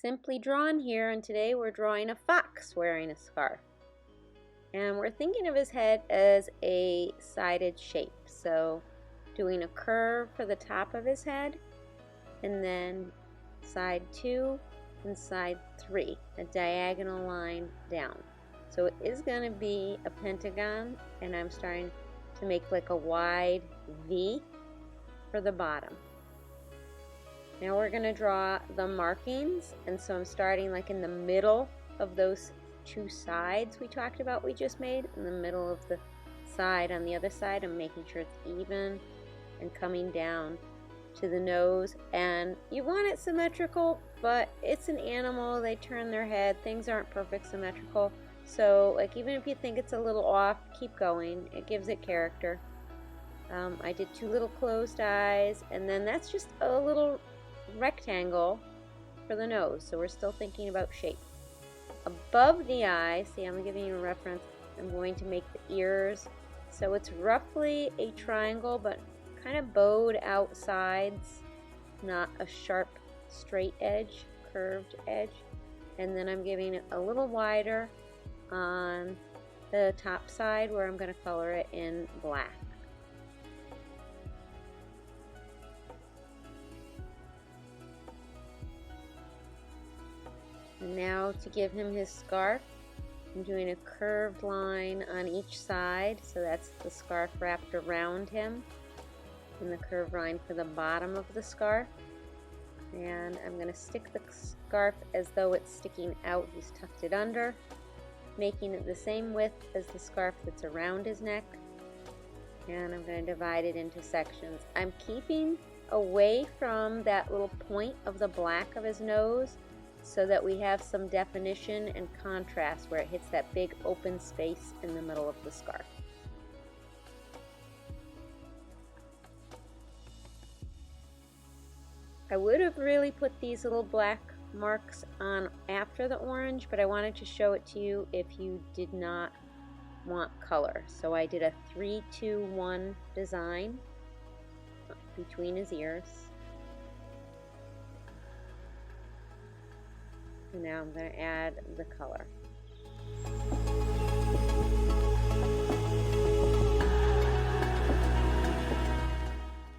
Simply Drawn here, and today we're drawing a fox wearing a scarf. And we're thinking of his head as a sided shape, so doing a curve for the top of his head, and then side 2 and side 3, a diagonal line down. So it is going to be a pentagon, and I'm starting to make like a wide V for the bottom. Now we're going to draw the markings, and so I'm starting like in the middle of those two sides we talked about we just made. In the middle of the side on the other side, I'm making sure it's even and coming down to the nose. And you want it symmetrical, but it's an animal, they turn their head, things aren't perfect symmetrical. So like even if you think it's a little off, keep going, it gives it character. I did 2 little closed eyes, and then that's just a little rectangle for the nose, so we're still thinking about shape. Above the eye, see, I'm giving you a reference, I'm going to make the ears, so it's roughly a triangle but kind of bowed out sides, not a sharp straight edge, curved edge. And then I'm giving it a little wider on the top side where I'm going to color it in black. And now to give him his scarf, I'm doing a curved line on each side, so that's the scarf wrapped around him, and the curved line for the bottom of the scarf. And I'm going to stick the scarf as though it's sticking out. He's tucked it under, making it the same width as the scarf that's around his neck. And I'm going to divide it into sections. I'm keeping away from that little point of the black of his nose, so that we have some definition and contrast where it hits that big open space in the middle of the scarf. I would have really put these little black marks on after the orange, but I wanted to show it to you if you did not want color. So I did a 3-2-1 design between his ears. And now I'm going to add the color.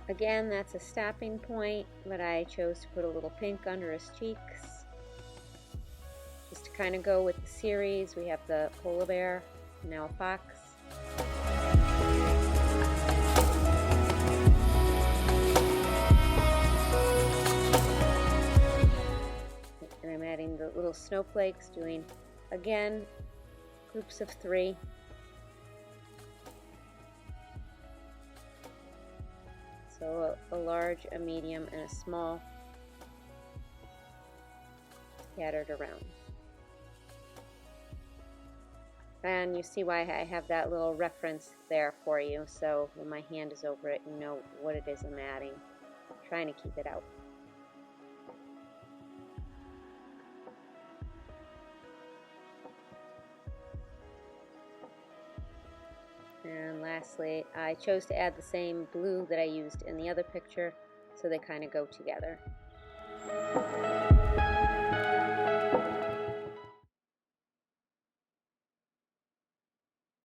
Again, that's a stopping point, but I chose to put a little pink under his cheeks. Just to kind of go with the series, we have the polar bear, now a fox. And I'm adding the little snowflakes, doing, again, groups of 3. So a large, a medium, and a small scattered around. And you see why I have that little reference there for you, so when my hand is over it, you know what it is I'm adding. I'm trying to keep it out. And lastly, I chose to add the same blue that I used in the other picture, so they kind of go together.